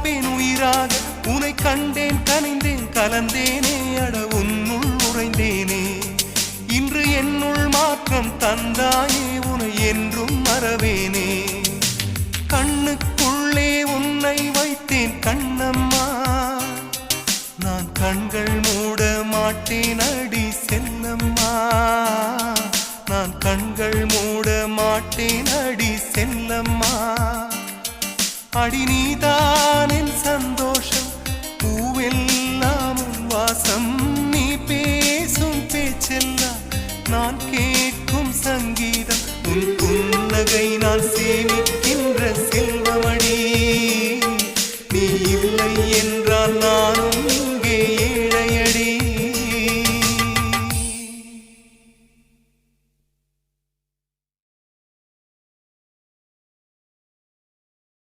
இருப்பேன் உயிராக. உனை கண்டேன் கனிந்தேன் கலந்தேனே அட உன்னுள் உறைந்தேனே. இன்று என்னுள் மாற்றம் தந்தாயே உனை என்றும் மறவேனே. கண்ணுக்குள்ளே உன்னை வைத்தேன் கண்ணம்மா, நான் கண்கள் மூட மாட்டேன் அடி செல்லம்மா. நான் கண்கள் மூட மாட்டேன் அடி செல்லம்மா. அடி நீதான் என் சந்தோஷம், பூவெல்லாம் உன் வாசம். நீ பேசும் பேச்செல்லாம் நான் கேட்கும் சங்கீதம். உன் புன்னகை நான் சேமி